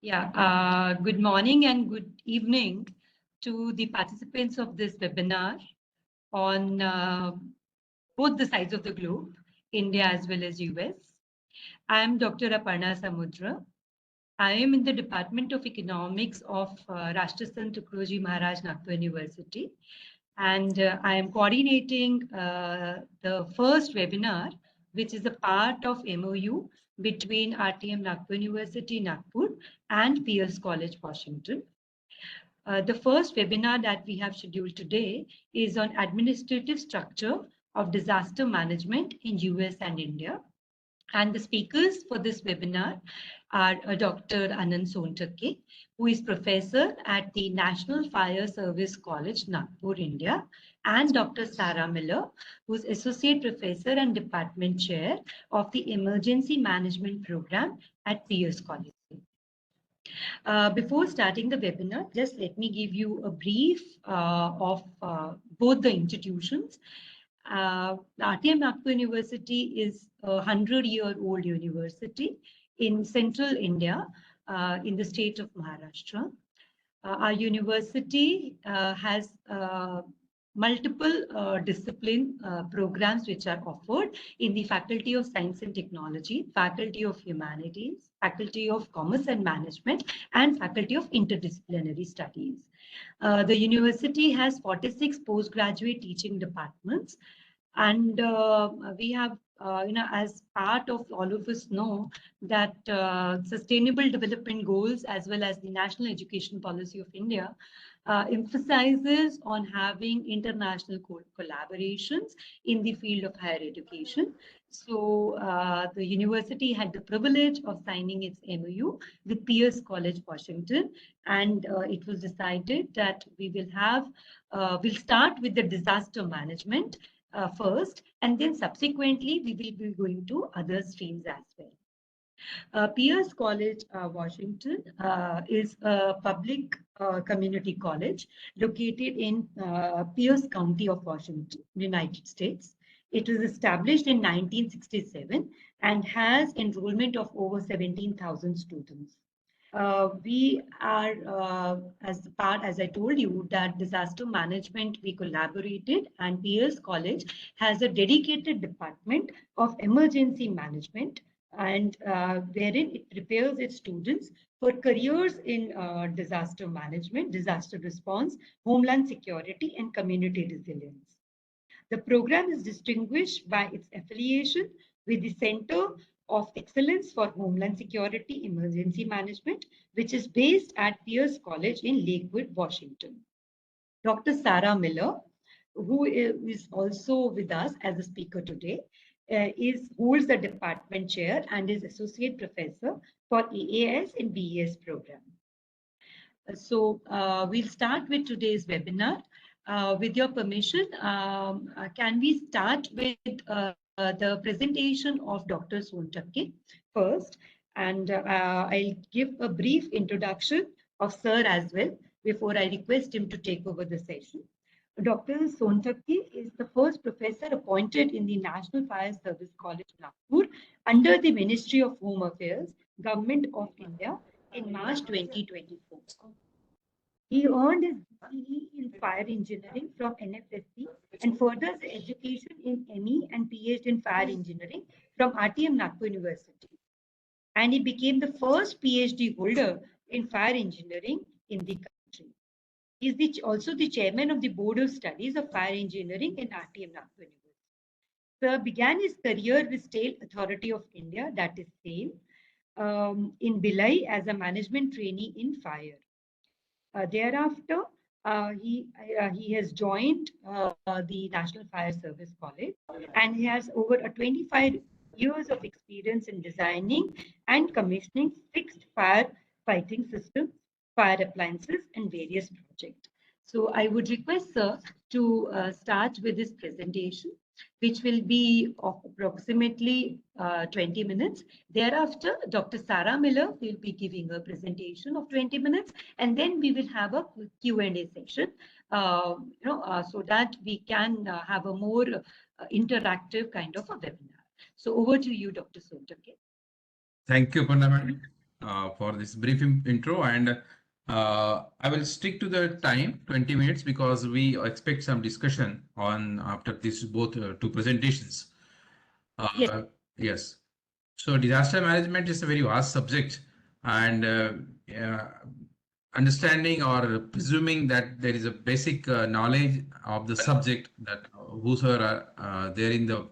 Good morning and good evening to the participants of this webinar on both the sides of the globe, India as well as US. I am Dr. Aparna Samudra. I am in the Department of Economics of Rashtrasan Tukaroji Maharaj Nagpur University, and I am coordinating the first webinar, which is a part of MOU between RTM Nagpur University, Nagpur and Pierce College, Washington. The first webinar that we have scheduled today is on administrative structure of disaster management in US and India. And the speakers for this webinar are Dr. Anant Sontake, who is professor at the National Fire Service College, Nagpur, India, and Dr. Sarah Miller, who is associate professor and department chair of the Emergency Management Program at Pierce College. Before starting the webinar, just let me give you a brief of both the institutions. RTM Nagpur University is a 100-year-old university in central India, in the state of Maharashtra. Our university has multiple discipline programs which are offered in the Faculty of Science and Technology, Faculty of Humanities, Faculty of Commerce and Management, and Faculty of Interdisciplinary Studies. The university has 46 postgraduate teaching departments, and we have, as part of all of us know that Sustainable Development Goals as well as the National Education Policy of India emphasizes on having international collaborations in the field of higher education. So the university had the privilege of signing its MOU with Pierce College, Washington, and it was decided that we will have, we'll start with the disaster management first, and then subsequently we will be going to other streams as well. Pierce College, Washington is a public community college located in Pierce County of Washington, United States. It was established in 1967 and has enrollment of over 17,000 students. We are, as I told you, that disaster management, we collaborated, and Pierce College has a dedicated department of emergency management, and wherein it prepares its students for careers in disaster management, disaster response, homeland security, and community resilience. The program is distinguished by its affiliation with the Center of Excellence for Homeland Security Emergency Management, which is based at Pierce College in Lakewood, Washington. Dr. Sarah Miller, who is also with us as a speaker today, holds the department chair and is associate professor for EAS and BES program. So we'll start with today's webinar. With your permission, can we start with the presentation of Dr. Sontake first, and I'll give a brief introduction of Sir as well before I request him to take over the session. Dr. Sontake is the first professor appointed in the National Fire Service College, Nagpur, under the Ministry of Home Affairs, Government of India, in March 2024. He earned his BE in Fire Engineering from NFSC and furthers education in ME and PhD in Fire Engineering from RTM Nagpur University. And he became the first PhD holder in Fire Engineering in the country. He is also the chairman of the Board of Studies of Fire Engineering in RTM Nagpur University. Sir began his career with State Authority of India, that is SAIL, in Bhilai as a management trainee in fire. Thereafter, he has joined the National Fire Service College, and he has over 25 years of experience in designing and commissioning fixed fire fighting systems, fire appliances, and various projects. So I would request Sir to start with this presentation, which will be of approximately 20 minutes. Thereafter, Dr. Sarah Miller will be giving a presentation of 20 minutes, and then we will have a Q&A session, so that we can have a more interactive kind of a webinar. So over to you, Dr. Sontake. Thank you, Aparna. for this brief intro, and I will stick to the time 20 minutes because we expect some discussion on after this both two presentations. Yes. Yes. So disaster management is a very vast subject, and understanding or presuming that there is a basic knowledge of the subject that whosoever are there in the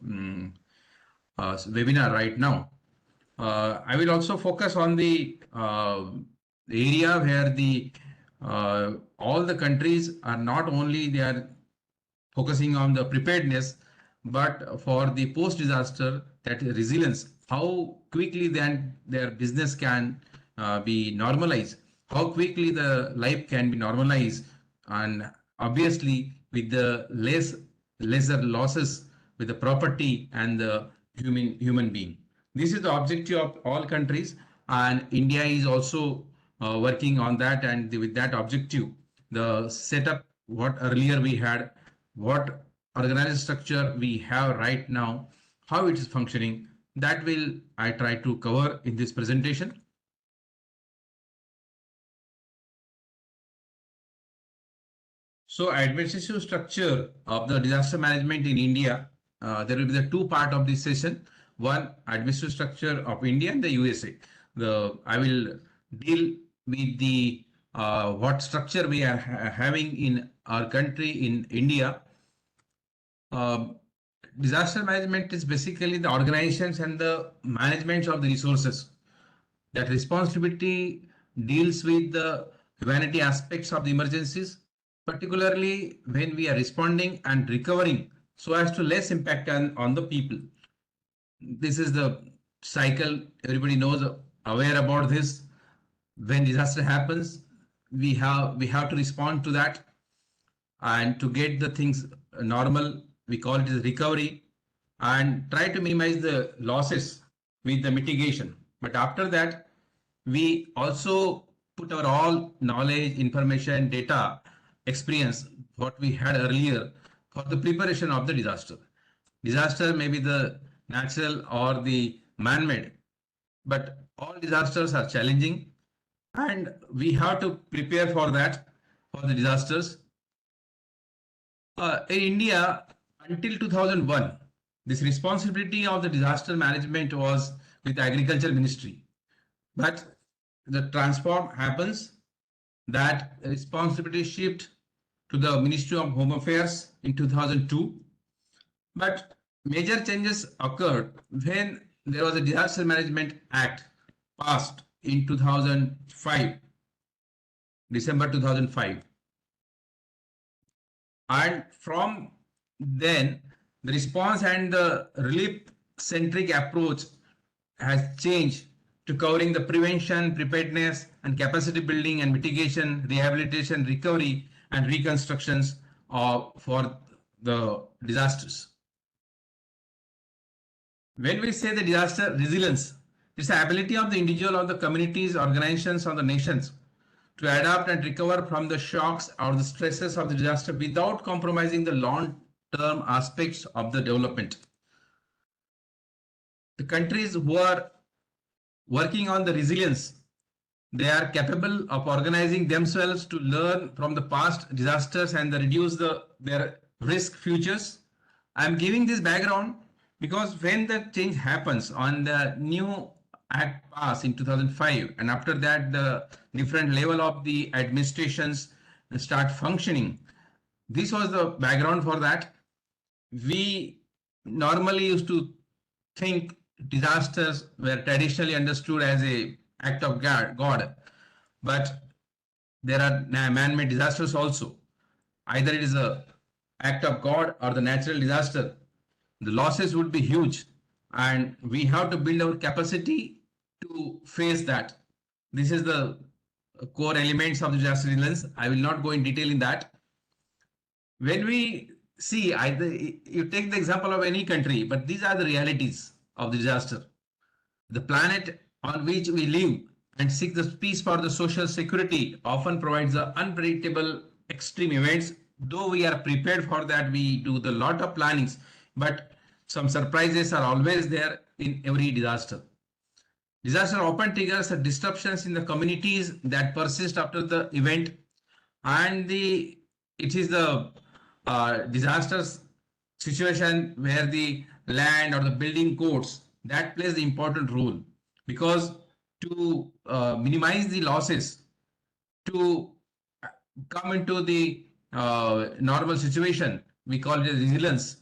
webinar right now. I will also focus on the area where the all the countries are not only they are focusing on the preparedness, but for the post disaster, that resilience, how quickly then their business can be normalized, how quickly the life can be normalized, and obviously with the lesser losses with the property and the human being. This is the objective of all countries, and India is also working on that, and with that objective the setup what earlier we had, what organized structure we have right now, how it is functioning, that will I try to cover in this presentation. So administrative structure of the disaster management in India, there will be the two part of this session. One, administrative structure of India and the USA. I will deal with the what structure we are having in our country in India. Um, Disaster management is basically the organizations and the management of the resources. That responsibility deals with the humanity aspects of the emergencies, particularly when we are responding and recovering so as to less impact on the people. This is the cycle. Everybody knows, aware about this. When disaster happens, we have to respond to that, and to get the things normal, we call it as recovery, and try to minimize the losses with the mitigation. But after that, we also put our all knowledge, information, data, experience, what we had earlier for the preparation of the disaster. Disaster may be the natural or the man-made, but all disasters are challenging, and we have to prepare for that, for the disasters. In India, until 2001, this responsibility of the disaster management was with the Agriculture Ministry. But the transform happens, that responsibility shift to the Ministry of Home Affairs in 2002. But major changes occurred when there was a Disaster Management Act passed in 2005, December 2005. And from then, the response and the relief centric approach has changed to covering the prevention, preparedness, and capacity building and mitigation, rehabilitation, recovery, and reconstructions for the disasters. When we say the disaster resilience, it's the ability of the individual, of the communities, organizations, or the nations to adapt and recover from the shocks or the stresses of the disaster without compromising the long-term aspects of the development. The countries who are working on the resilience, they are capable of organizing themselves to learn from the past disasters and reduce their risk futures. I am giving this background because when the change happens on the new act passed in 2005, and after that the different level of the administrations start functioning, this was the background for that. We normally used to think disasters were traditionally understood as a act of God, but there are man-made disasters also. Either it is a act of God or the natural disaster. The losses would be huge, and we have to build our capacity to face that. This is the core elements of the disaster resilience. I will not go in detail in that. When we see, either you take the example of any country, but these are the realities of the disaster. The planet on which we live and seek the peace for the social security often provides the unpredictable extreme events. Though we are prepared for that, we do the lot of plannings, but some surprises are always there in every disaster. Disaster often triggers the disruptions in the communities that persist after the event, and it is the disasters situation where the land or the building codes that plays the important role, because to minimize the losses, to come into the normal situation, we call it resilience.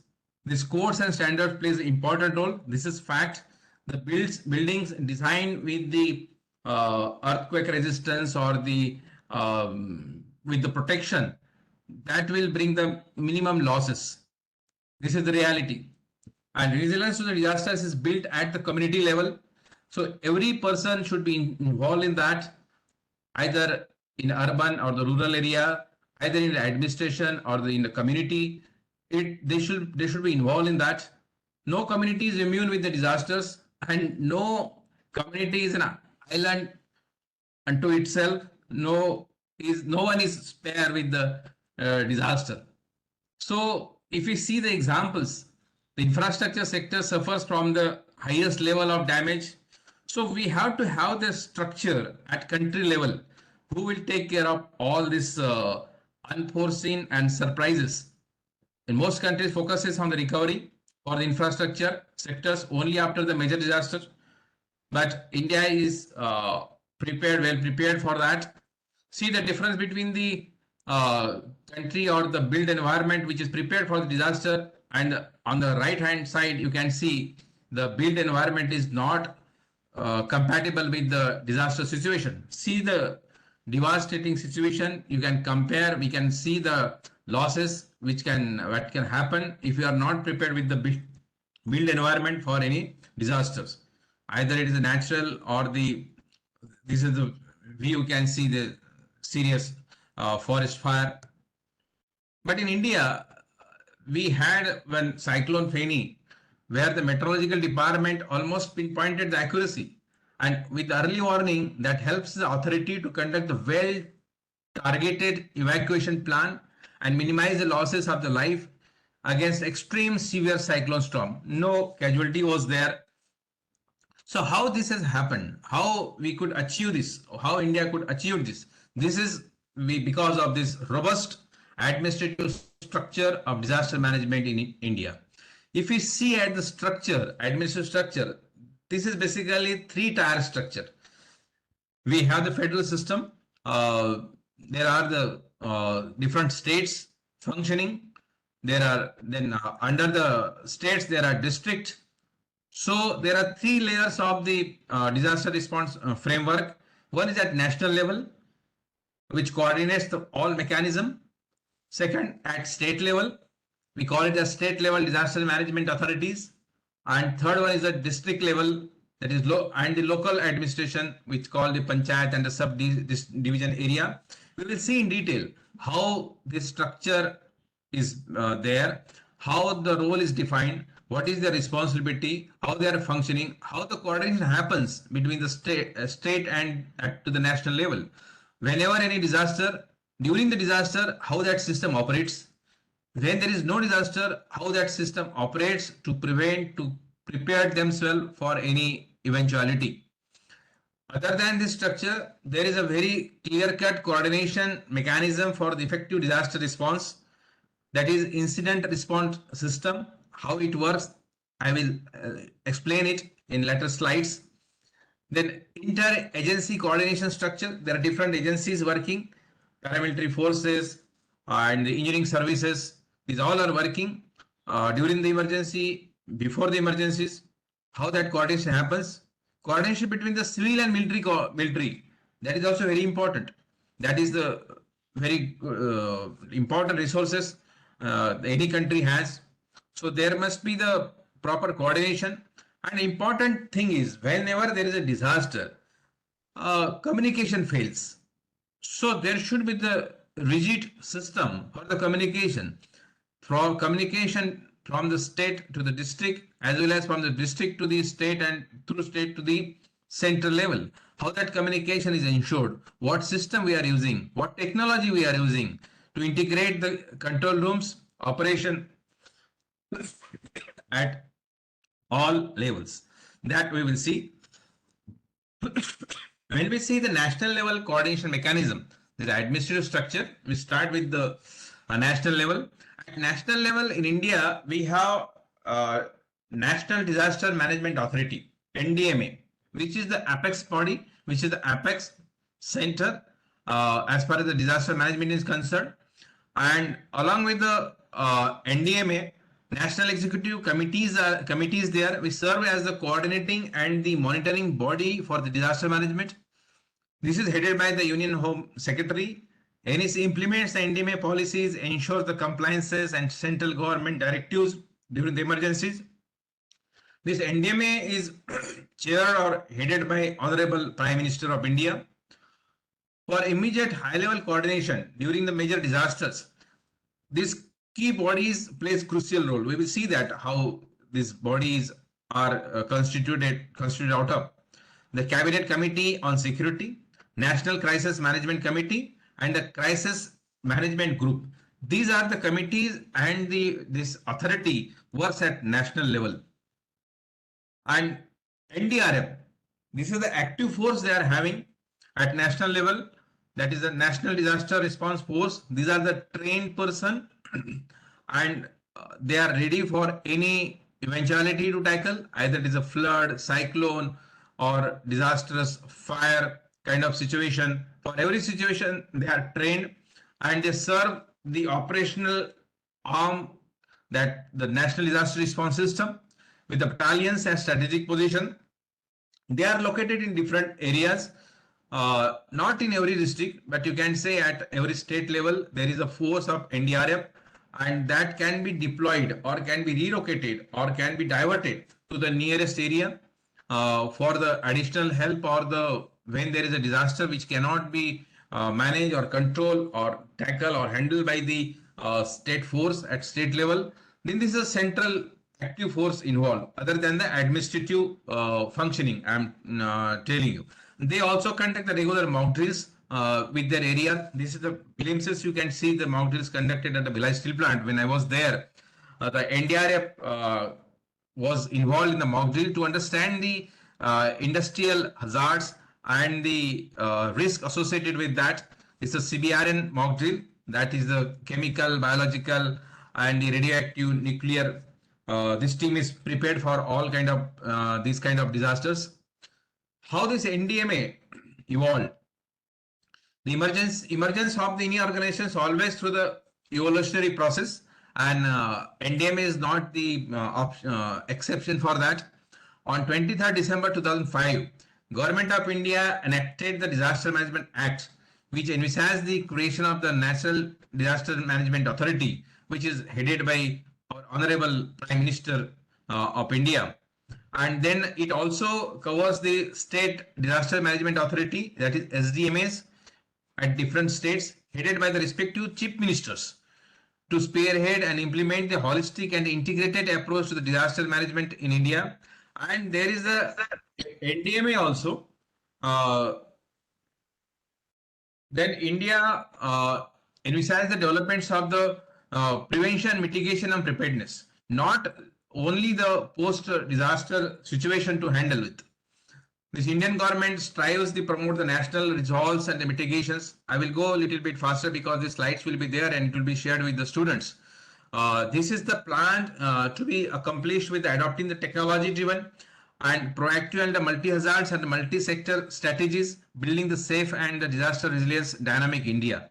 This codes and standards plays an important role. This is fact. The buildings designed with the earthquake resistance or the with the protection that will bring the minimum losses. This is the reality. And resilience to the disasters is built at the community level. So every person should be involved in that, either in urban or the rural area, either in the administration or in the community. They should be involved in that. No community is immune with the disasters, and no community is an island unto itself. No one is spare with the disaster. So if we see the examples, the infrastructure sector suffers from the highest level of damage. So we have to have the structure at country level who will take care of all this unforeseen and surprises. In most countries, focuses on the recovery for the infrastructure sectors only after the major disaster. But India is well prepared for that. See the difference between the country or the built environment which is prepared for the disaster, and on the right hand side you can see the built environment is not compatible with the disaster situation. See the devastating situation. You can compare. We can see the losses what can happen if you are not prepared with the built environment for any disasters. Either it is a natural or this is the view. You can see the serious forest fire. But in India, we had when Cyclone Fani, where the meteorological department almost pinpointed the accuracy, and with early warning that helps the authority to conduct the well targeted evacuation plan and minimize the losses of the life against extreme severe cyclone storm. No casualty was there. So how this has happened, how we could achieve this, how India could achieve this. This is because of this robust administrative structure of disaster management in India. If we see at the structure, administrative structure, this is basically three-tier structure. We have the federal system. There are the different states functioning. There are then under the states there are districts. So there are three layers of the disaster response framework. One is at national level, which coordinates all mechanism. Second, at state level, we call it as state level disaster management authorities. And third one is at district level, that is and the local administration, which called the panchayat and the subdivision area. We will see in detail how this structure is there, how the role is defined, what is their responsibility, how they are functioning, how the coordination happens between the state and to the national level. Whenever any disaster, during the disaster, how that system operates. When there is no disaster, how that system operates to prepare themselves for any eventuality. Other than this structure, there is a very clear-cut coordination mechanism for the effective disaster response. That is incident response system. How it works, I will explain it in later slides. Then inter-agency coordination structure. There are different agencies working, paramilitary forces and the engineering services. These all are working during the emergency, before the emergencies. How that coordination happens. Coordination between the civil and military. That is also very important. That is the very important resources any country has. So there must be the proper coordination. And important thing is, whenever there is a disaster, communication fails. So there should be the rigid system for the communication, from the state to the district, as well as from the district to the state and through state to the central level. How that communication is ensured, what system we are using, what technology we are using to integrate the control rooms operation at all levels. That we will see. When we see the national level coordination mechanism, the administrative structure, we start with the national level. At national level in India, we have uh, National Disaster Management Authority, NDMA, which is the apex body, which is the apex center as far as the disaster management is concerned. And along with the NDMA, National Executive committees there, we serve as the coordinating and the monitoring body for the disaster management. This is headed by the Union Home Secretary. NEC implements the NDMA policies, ensures the compliances and central government directives during the emergencies. This NDMA is chaired or headed by Honorable Prime Minister of India. For immediate high-level coordination during the major disasters, these key bodies plays crucial role. We will see that how these bodies are constituted out of the Cabinet Committee on Security, National Crisis Management Committee, and the Crisis Management Group. These are the committees, and this authority works at national level. And NDRF, this is the active force they are having at national level. That is the National Disaster Response Force. These are the trained person and they are ready for any eventuality to tackle, either it is a flood, cyclone, or disastrous fire kind of situation. For every situation, they are trained and they serve the operational arm, that the National Disaster Response System, with the battalions and strategic position. They are located in different areas, not in every district, but you can say at every state level there is a force of NDRF, and that can be deployed or can be relocated or can be diverted to the nearest area for the additional help, or when there is a disaster which cannot be managed or controlled or tackle or handled by the state force at state level. Then this is a central active force involved other than the administrative functioning. I'm telling you, they also conduct the regular mock drills with their area. This is the glimpses you can see the mock drills conducted at the Bhilai Steel Plant. When I was there, the NDRF was involved in the mock drill to understand the industrial hazards and the risk associated with that. It's a CBRN mock drill, that is the chemical, biological, and the radioactive, nuclear. This team is prepared for all kind of these kind of disasters. How this NDMA evolved? The emergence of the Indian organizations always through the evolutionary process, and NDMA is not the exception for that. On 23rd December 2005, Government of India enacted the Disaster Management Act, which envisaged the creation of the National Disaster Management Authority, which is headed by our Honorable Prime Minister of India. And then it also covers the State Disaster Management Authority, that is SDMAs, at different states, headed by the respective chief ministers, to spearhead and implement the holistic and integrated approach to the disaster management in India. And there is a NDMA also. Then India envisages the developments of the prevention, mitigation, and preparedness, not only the post-disaster situation to handle with. This Indian government strives to promote the national resolves and the mitigations. I will go a little bit faster because the slides will be there and it will be shared with the students. This is the plan to be accomplished with adopting the technology-driven and proactive and the multi-hazards and multi-sector strategies, building the safe and the disaster resilience dynamic India.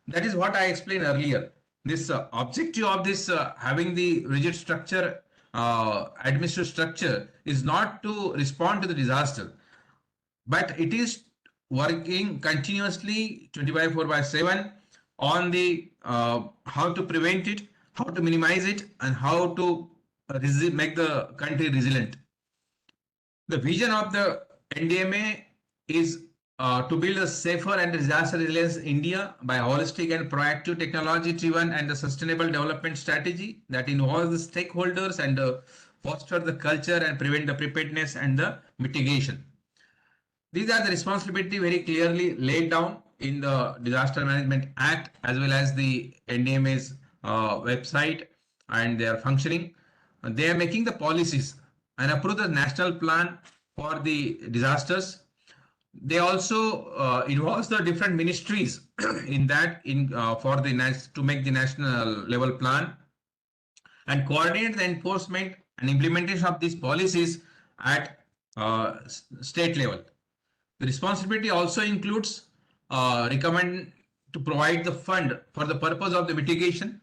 That is what I explained earlier. This objective of this having the rigid structure, administrative structure, is not to respond to the disaster, but it is working continuously 24/7 on the how to prevent it, how to minimize it, and how to make the country resilient. The vision of the NDMA is to build a safer and disaster resilience India by holistic and proactive technology-driven and the sustainable development strategy that involves the stakeholders and foster the culture and prevent the preparedness and the mitigation. These are the responsibility very clearly laid down in the Disaster Management Act as well as the NDMA's website, and they are functioning. They are making the policies and approve the national plan for the disasters. They also involves the different ministries in that for the to make the national level plan and coordinate the enforcement and implementation of these policies at state level. The responsibility also includes recommend to provide the fund for the purpose of the mitigation,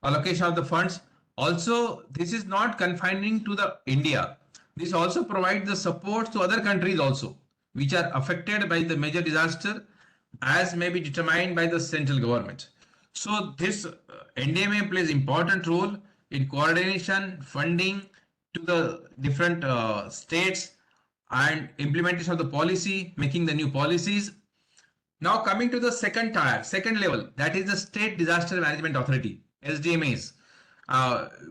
allocation of the funds. Also, this is not confining to the India. This also provides the support to other countries also, which are affected by the major disaster as may be determined by the central government. So this NDMA plays important role in coordination, funding to the different states and implementation of the policy, making the new policies. Now coming to the second tier, second level, that is the State Disaster Management Authority, SDMAs,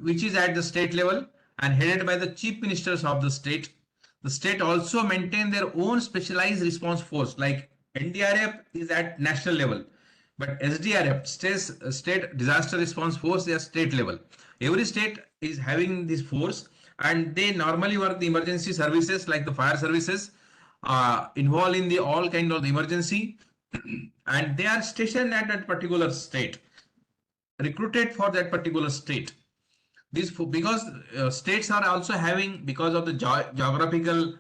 which is at the state level and headed by the chief ministers of the state. The state also maintain their own specialized response force, like NDRF is at national level, but SDRF, state disaster response force, is at state level. Every state is having this force, and they normally work the emergency services like the fire services, involved in the all kind of the emergency, and they are stationed at that particular state, recruited for that particular state. This because states are also having, because of the geographical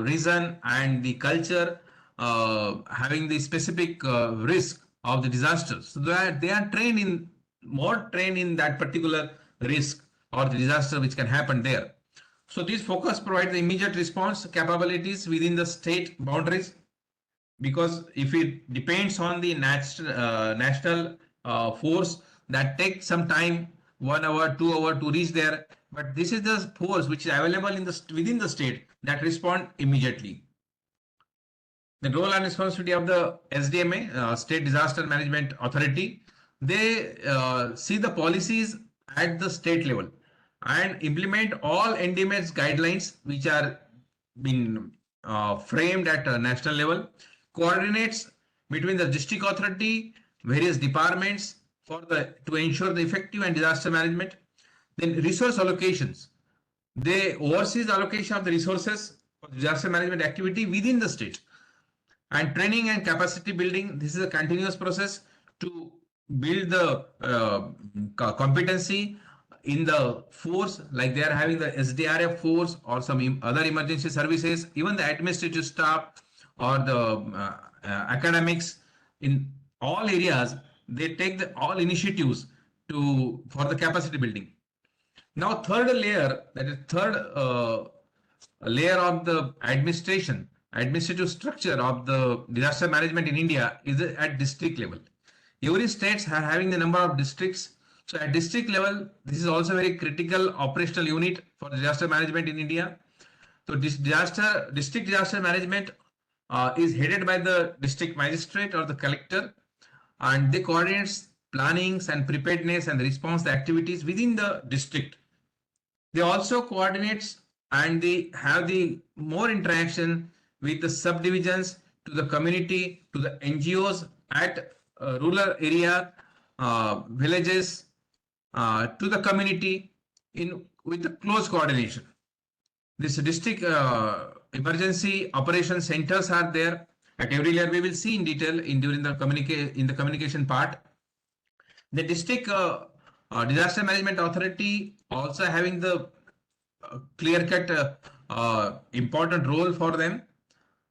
reason and the culture, having the specific risk of the disasters. So they are trained in, more trained in that particular risk or the disaster which can happen there. So this focus provides the immediate response capabilities within the state boundaries, because if it depends on the national force, that takes some time, 1 hour, 2 hour to reach there. But this is the force which is available in the within the state that respond immediately. The role and responsibility of the SDMA, State Disaster Management Authority, they see the policies at the state level and implement all NDMA's guidelines which are been framed at a national level, coordinates between the district authority, various departments to ensure the effective and disaster management. Then resource allocations. They oversee the allocation of the resources for disaster management activity within the state. And training and capacity building. This is a continuous process to build the competency in the force, like they are having the SDRF force or some other emergency services, even the administrative staff or the academics. In all areas, they take all initiatives for the capacity building. Now third layer, that is third layer of the administrative structure of the disaster management in India is at district level. Every states are having the number of districts. So at district level, this is also a very critical operational unit for disaster management in India. So this district disaster management is headed by the district magistrate or the collector, and they coordinates plannings and preparedness and response activities within the district. They also coordinates and they have the more interaction with the subdivisions, to the community, to the NGOs at rural area, villages, to the community with the close coordination. This district emergency operation centers are there at every layer. We will see in detail during the communication part. The district disaster management authority also having the clear-cut important role for them.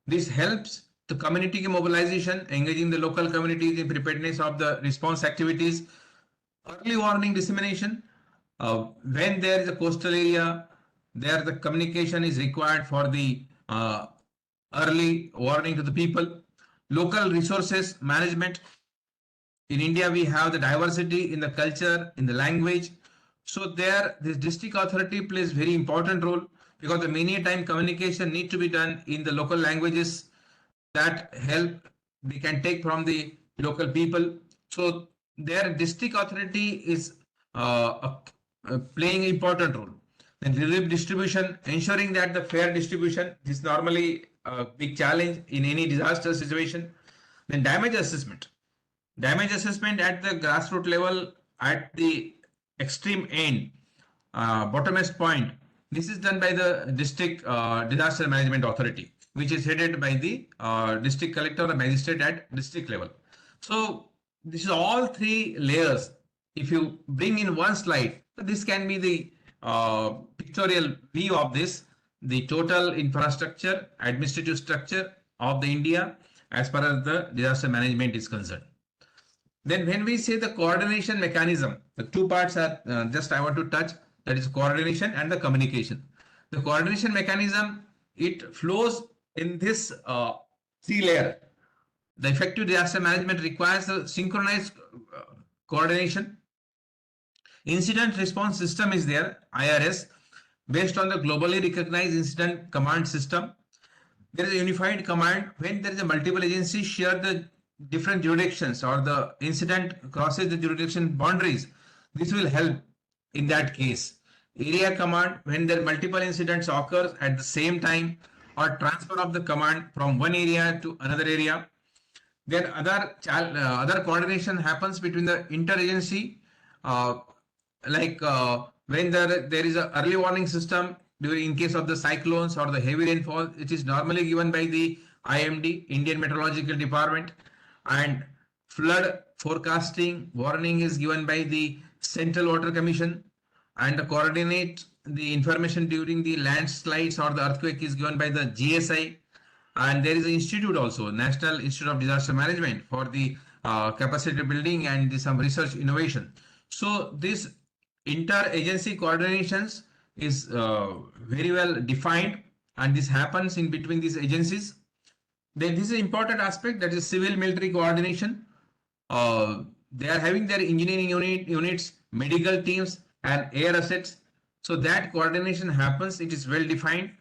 This helps the community mobilization, engaging the local communities in preparedness of the response activities, early warning dissemination. When there is a coastal area, there the communication is required for the early warning to the people. Local resources management. In India, we have the diversity in the culture, in the language. So there, this district authority plays very important role, because the many time communication need to be done in the local languages that help they can take from the local people. So their district authority is playing an important role. Then relief distribution, ensuring that the fair distribution is normally a big challenge in any disaster situation. Then damage assessment. Damage assessment at the grassroots level, at the extreme end, bottomest point. This is done by the district disaster management authority. which is headed by the district collector or magistrate at district level. So this is all three layers. If you bring in one slide, this can be the pictorial view of this, the total infrastructure, administrative structure of the India as far as the disaster management is concerned. Then when we say the coordination mechanism, the two parts are just I want to touch, that is coordination and the communication. The coordination mechanism, it flows in this three layer. The effective disaster management requires a synchronized coordination. Incident response system is there, IRS, based on the globally recognized incident command system. There is a unified command. When there is a multiple agencies share the different jurisdictions or the incident crosses the jurisdiction boundaries, this will help in that case. Area command, when there multiple incidents occurs at the same time or transfer of the command from one area to another area. Then other coordination happens between the interagency, when there is a early warning system during in case of the cyclones or the heavy rainfall, it is normally given by the IMD, Indian Meteorological Department, and flood forecasting warning is given by the Central Water Commission, and the coordinate the information during the landslides or the earthquake is given by the GSI. And there is an institute also, National Institute of Disaster Management, for the capacity building and some research innovation. So this inter-agency coordinations is very well defined, and this happens in between these agencies. Then this is an important aspect, that is civil military coordination. They are having their engineering units, medical teams and air assets. So that coordination happens, it is well defined,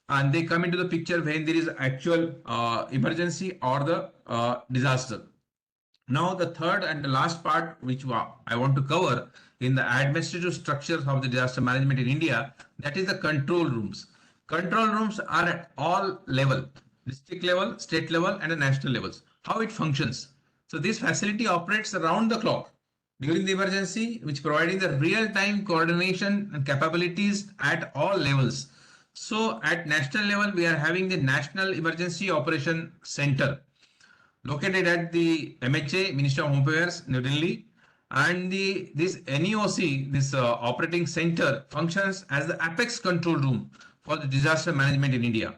and they come into the picture when there is actual emergency or the disaster. Now the third and the last part which I want to cover in the administrative structures of the disaster management in India, that is the control rooms. Control rooms are at all level, district level, state level and the national levels. How it functions? So this facility operates around the clock during the emergency, which providing the real-time coordination and capabilities at all levels. So at national level, we are having the National Emergency Operation Center located at the MHA, Ministry of Home Affairs, New Delhi, and this NEOC, this operating center, functions as the apex control room for the disaster management in India.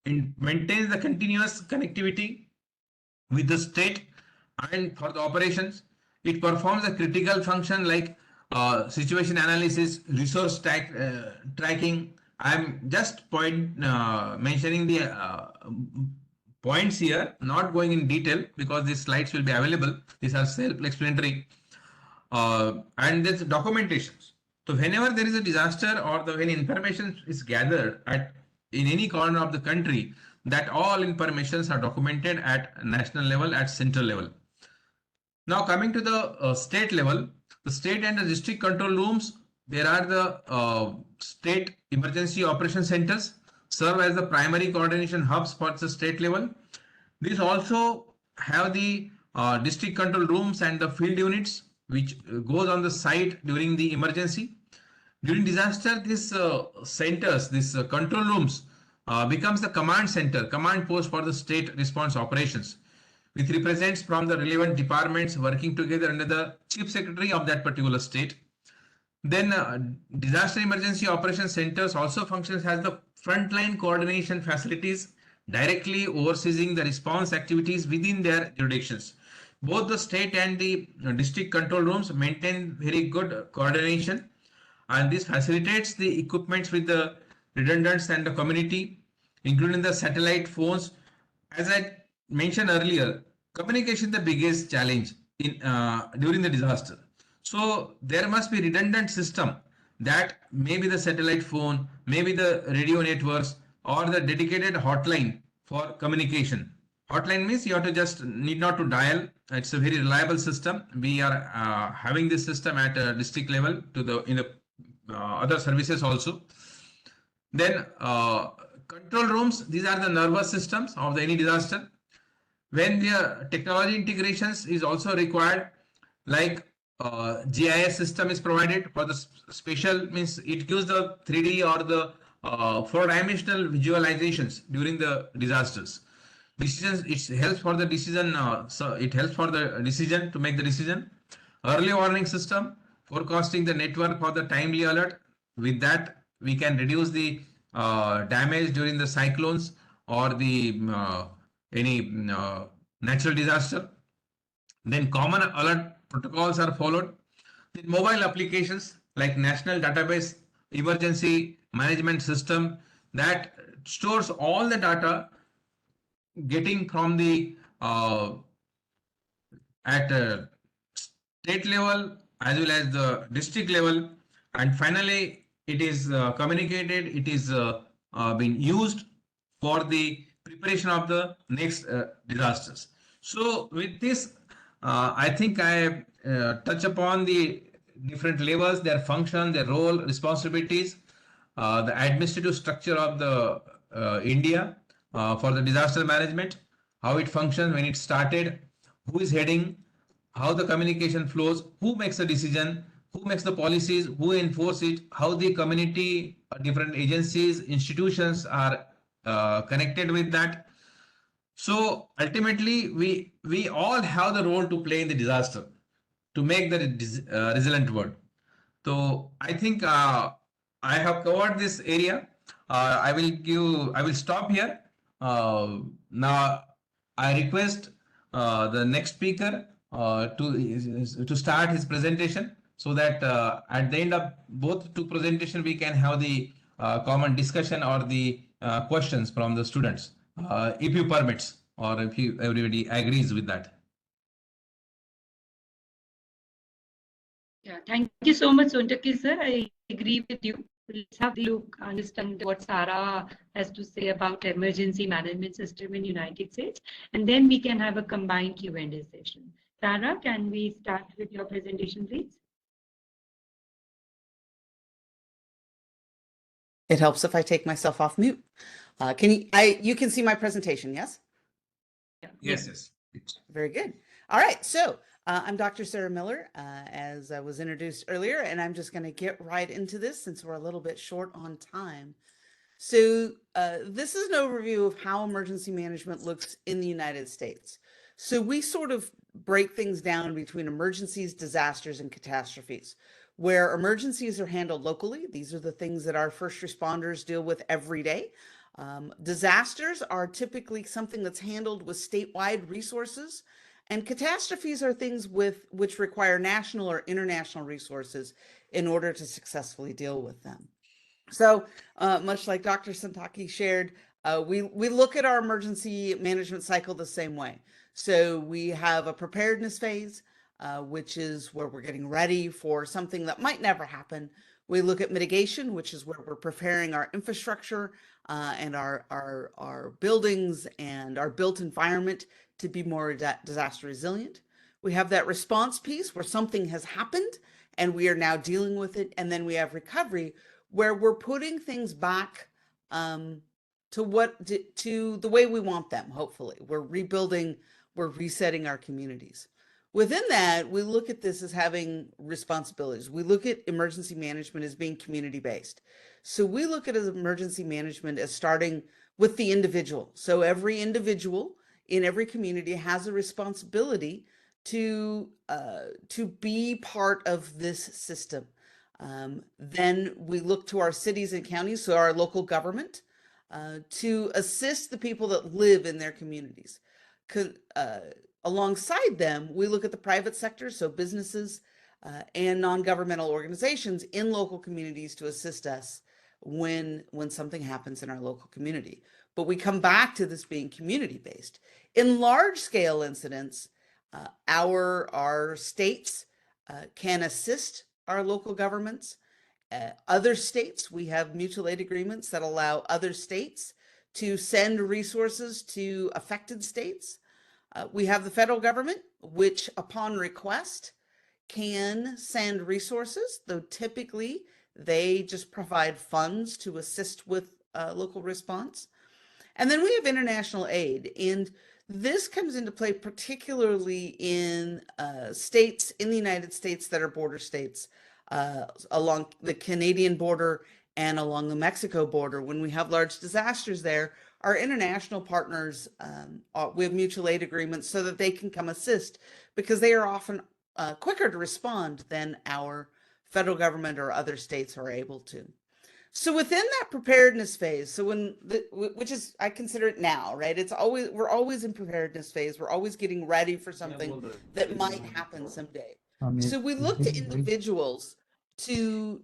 It maintains the continuous connectivity with the state, and for the operations, it performs a critical function like situation analysis, resource tracking. I am just mentioning the points here, not going in detail because these slides will be available. These are self-explanatory. And there's documentations. So whenever there is a disaster or when information is gathered in any corner of the country, that all informations are documented at national level, at central level. Now coming to the state level, the state and the district control rooms, there are the state emergency operation centers, serve as the primary coordination hubs for the state level. These also have the district control rooms and the field units which goes on the site during the emergency. During disaster, these centers, these control rooms becomes the command center, command post for the state response operations, which represents from the relevant departments working together under the chief secretary of that particular state. Then disaster emergency operations centers also functions as the frontline coordination facilities, directly overseeing the response activities within their jurisdictions. Both the state and the district control rooms maintain very good coordination, and this facilitates the equipments with the redundants and the community, including the satellite phones. As I mentioned earlier, communication is the biggest challenge in during the disaster. So there must be redundant system, that maybe the satellite phone, maybe the radio networks, or the dedicated hotline for communication. Hotline means you have to just need not to dial. It's a very reliable system. We are having this system at a district level in the other services also. Then control rooms, these are the nervous systems of any disaster. When the technology integrations is also required, like GIS system is provided for the spatial, means it gives the 3D or the four-dimensional visualizations during the disasters. Decisions, it helps for the decision, so it helps for the decision to make the decision. Early warning system, forecasting the network for the timely alert. With that, we can reduce the damage during the cyclones or the any natural disaster. Then common alert protocols are followed. Then mobile applications like National Database Emergency Management System that stores all the data getting from the at state level as well as the district level, and finally it is communicated, it is being used for the preparation of the next disasters. So with this I think I touch upon the different levels, their function, their role, responsibilities, the administrative structure of the India for the disaster management, how it functions, when it started, who is heading, how the communication flows, who makes the decision, who makes the policies, who enforce it, how the community, different agencies, institutions are connected with that. So ultimately, we all have the role to play in the disaster to make the resilient world. So I think I have covered this area. I will stop here. Now I request the next speaker to start his presentation, so that at the end of both two presentation we can have the common discussion or the questions from the students, if you permits or if you everybody agrees with that. Yeah, thank you so much, Sontake sir. I agree with you. Let's have a look, understand what Sarah has to say about emergency management system in United States, and then we can have a combined Q&A session. Sarah, can we start with your presentation, please? It helps if I take myself off mute. You can see my presentation, yes? Yeah. Yes. Very good. All right. So I'm Dr. Sarah Miller, as I was introduced earlier, and I'm just going to get right into this since we're a little bit short on time. So this is an overview of how emergency management looks in the United States. So we sort of break things down between emergencies, disasters, and catastrophes. Where emergencies are handled locally, these are the things that our first responders deal with every day. Disasters are typically something that's handled with statewide resources, and catastrophes are things which require national or international resources in order to successfully deal with them. So much like Dr. Sontake shared, we look at our emergency management cycle the same way. So we have a preparedness phase, which is where we're getting ready for something that might never happen. We look at mitigation, which is where we're preparing our infrastructure and our buildings and our built environment to be more disaster resilient. We have that response piece where something has happened and we are now dealing with it. And then we have recovery, where we're putting things back to the way we want them. Hopefully, we're rebuilding, we're resetting our communities. Within that, we look at this as having responsibilities. We look at emergency management as being community-based. So we look at emergency management as starting with the individual. So every individual in every community has a responsibility to be part of this system. Then we look to our cities and counties, so our local government, to assist the people that live in their communities. Alongside them, we look at the private sector, so businesses and non-governmental organizations in local communities to assist us when something happens in our local community. But we come back to this being community-based. In large-scale incidents, our states can assist our local governments. Other states, we have mutual aid agreements that allow other states to send resources to affected states. We have the federal government, which upon request can send resources, though typically they just provide funds to assist with local response. And then we have international aid, and this comes into play particularly in states in the United States that are border states along the Canadian border and along the Mexico border. When we have large disasters there, our international partners, we have mutual aid agreements so that they can come assist, because they are often quicker to respond than our federal government or other states are able to. So within that preparedness phase, so which is, I consider it now, right? We're always in preparedness phase. We're always getting ready for something that might happen someday. So we look to individuals to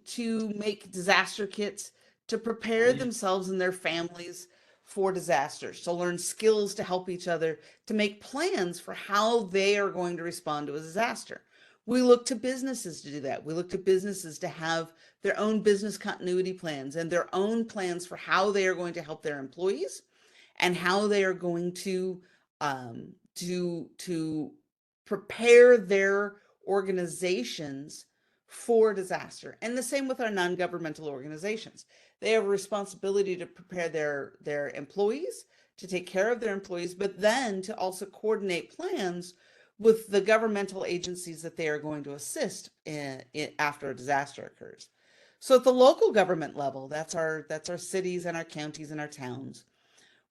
make disaster kits, to prepare themselves and their families for disasters, to learn skills to help each other, to make plans for how they are going to respond to a disaster. We look to businesses to do that. We look to businesses to have their own business continuity plans and their own plans for how they are going to help their employees and how they are going to prepare their organizations for disaster. And the same with our non-governmental organizations. They have a responsibility to prepare their employees, to take care of their employees, but then to also coordinate plans with the governmental agencies that they are going to assist in after a disaster occurs. So at the local government level, that's our cities and our counties and our towns.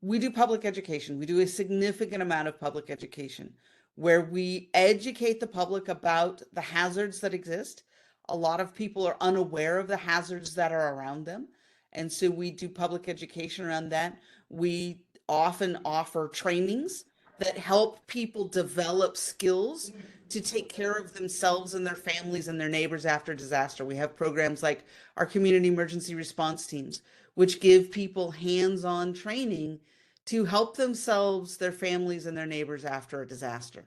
We do public education. We do a significant amount of public education where we educate the public about the hazards that exist. A lot of people are unaware of the hazards that are around them. And so we do public education around that. We often offer trainings that help people develop skills to take care of themselves and their families and their neighbors after disaster. We have programs like our community emergency response teams, which give people hands-on training to help themselves, their families, and their neighbors after a disaster.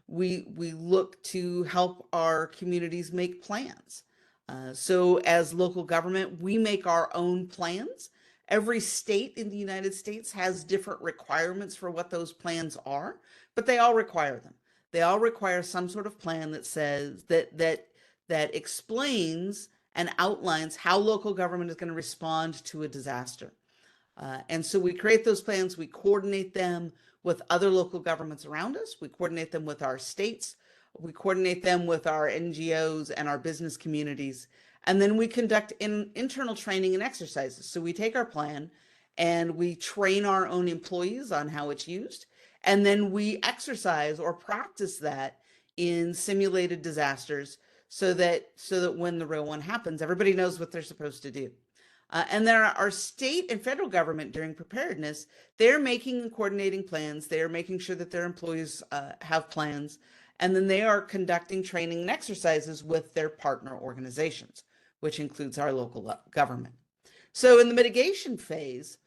We look to help our communities make plans. So as local government, we make our own plans. Every state in the United States has different requirements for what those plans are, but they all require them. They all require some sort of plan that says that explains and outlines how local government is going to respond to a disaster. And so we create those plans, we coordinate them with other local governments around us, we coordinate them with our states, we coordinate them with our NGOs and our business communities. And then we conduct internal training and exercises. So we take our plan and we train our own employees on how it's used. And then we exercise or practice that in simulated disasters so that when the real one happens, everybody knows what they're supposed to do. And there are state and federal government during preparedness. They're making and coordinating plans. They're making sure that their employees have plans. And then they are conducting training and exercises with their partner organizations, which includes our local government. So in the mitigation phase,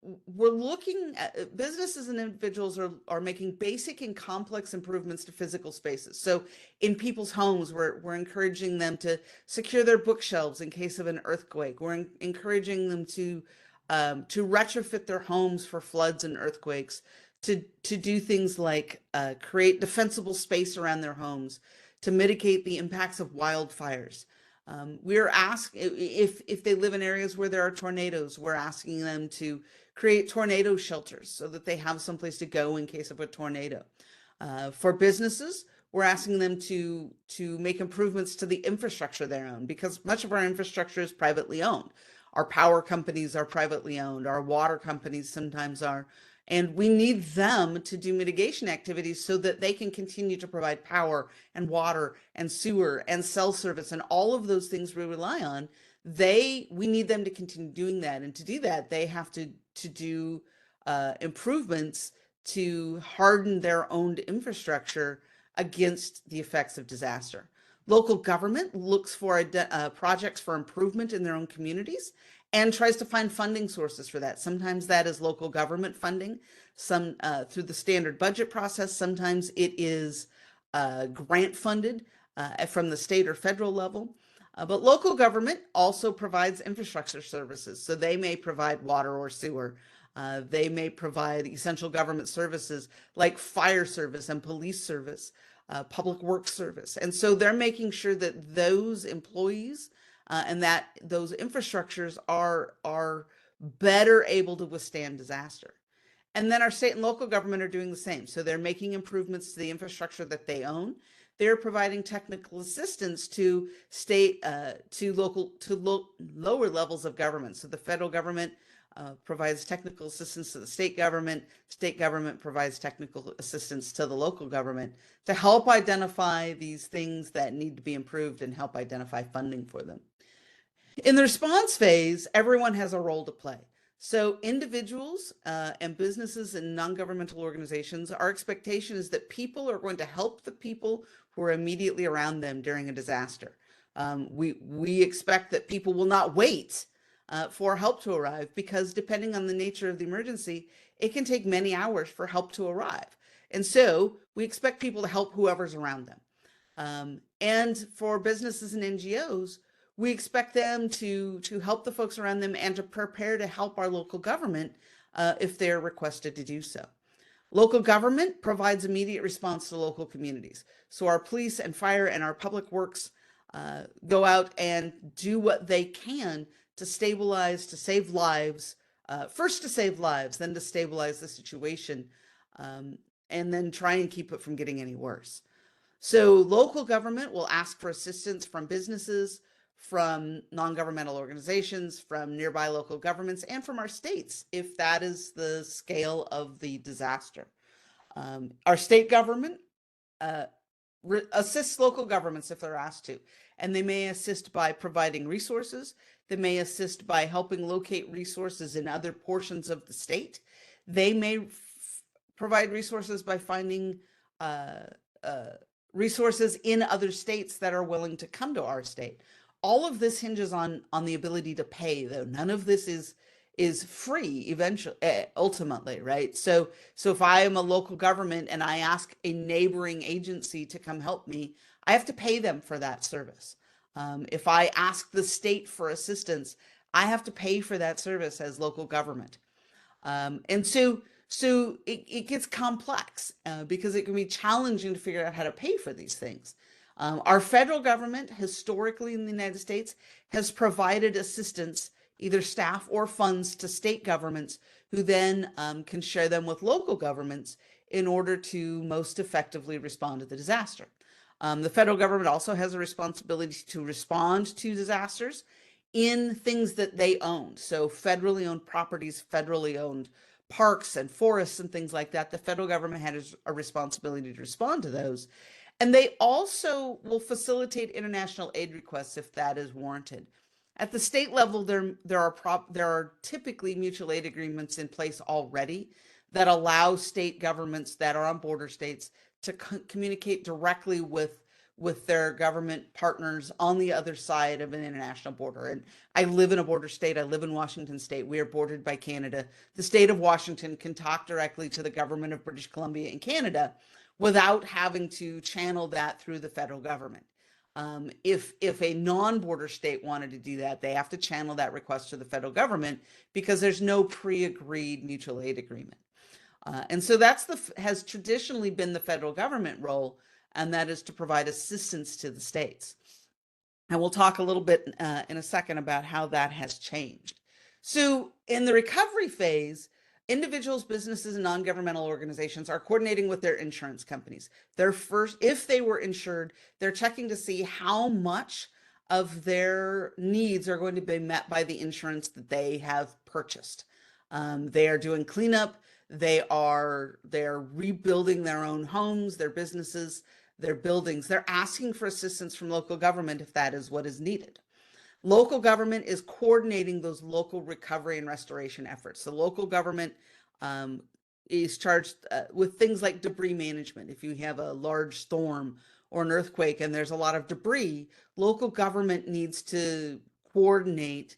we're looking at businesses and individuals are making basic and complex improvements to physical spaces. So in people's homes, we're encouraging them to secure their bookshelves in case of an earthquake. We're encouraging them to retrofit their homes for floods and earthquakes, to do things like create defensible space around their homes, to mitigate the impacts of wildfires. We're asking if they live in areas where there are tornadoes, we're asking them to create tornado shelters so that they have someplace to go in case of a tornado. For businesses, we're asking them to make improvements to the infrastructure they own, because much of our infrastructure is privately owned. Our power companies are privately owned. Our water companies sometimes are. And we need them to do mitigation activities so that they can continue to provide power and water and sewer and cell service and all of those things we rely on. We need them to continue doing that. And to do that, they have to do improvements to harden their owned infrastructure against the effects of disaster. Local government looks for projects for improvement in their own communities and tries to find funding sources for that. Sometimes that is local government funding, some through the standard budget process. Sometimes it is grant funded from the state or federal level. But local government also provides infrastructure services. So they may provide water or sewer. They may provide essential government services like fire service and police service, public works service. And so they're making sure that those employees and that those infrastructures are better able to withstand disaster. And then our state and local government are doing the same. So they're making improvements to the infrastructure that they own. they're providing technical assistance to state, lower levels of government. So the federal government provides technical assistance to the state government provides technical assistance to the local government to help identify these things that need to be improved and help identify funding for them. In the response phase, everyone has a role to play. So individuals and businesses and non-governmental organizations, our expectation is that people are going to help the people who are immediately around them during a disaster. We expect that people will not wait for help to arrive, because depending on the nature of the emergency, it can take many hours for help to arrive. And so we expect people to help whoever's around them. And for businesses and NGOs, we expect them to help the folks around them and to prepare to help our local government if they're requested to do so. Local government provides immediate response to local communities. So our police and fire and our public works go out and do what they can to stabilize, to save lives, first to save lives, then to stabilize the situation, and then try and keep it from getting any worse. So local government will ask for assistance from businesses, from non-governmental organizations, from nearby local governments, and from our states, if that is the scale of the disaster. Our state government assists local governments if they're asked to, and they may assist by providing resources. They may assist by helping locate resources in other portions of the state. They may provide resources by finding resources in other states that are willing to come to our state. All of this hinges on the ability to pay, though. None of this is free eventually, ultimately, right? So if I am a local government and I ask a neighboring agency to come help me, I have to pay them for that service. If I ask the state for assistance, I have to pay for that service as local government. And so it gets complex because it can be challenging to figure out how to pay for these things. Our federal government historically in the United States has provided assistance, either staff or funds, to state governments who then can share them with local governments in order to most effectively respond to the disaster. The federal government also has a responsibility to respond to disasters in things that they own. So federally owned properties, federally owned parks and forests and things like that, the federal government has a responsibility to respond to those. And they also will facilitate international aid requests if that is warranted. At the state level, there are typically mutual aid agreements in place already that allow state governments that are on border states to communicate directly with their government partners on the other side of an international border. And I live in a border state. I live in Washington State. We are bordered by Canada. The state of Washington can talk directly to the government of British Columbia in Canada without having to channel that through the federal government. If a non-border state wanted to do that, they have to channel that request to the federal government because there's no pre-agreed mutual aid agreement. And so has traditionally been the federal government role, and that is to provide assistance to the states. And we'll talk a little bit in a second about how that has changed. So in the recovery phase, individuals, businesses, and non-governmental organizations are coordinating with their insurance companies. If they were insured, they're checking to see how much of their needs are going to be met by the insurance that they have purchased. They are doing cleanup. They're rebuilding their own homes, their businesses, their buildings. They're asking for assistance from local government if that is what is needed. Local government is coordinating those local recovery and restoration efforts. The local government is charged with things like debris management. If you have a large storm or an earthquake and there's a lot of debris, local government needs to coordinate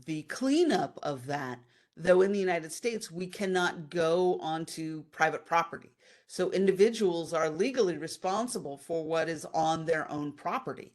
the cleanup of that. Though in the United States, we cannot go onto private property. So individuals are legally responsible for what is on their own property.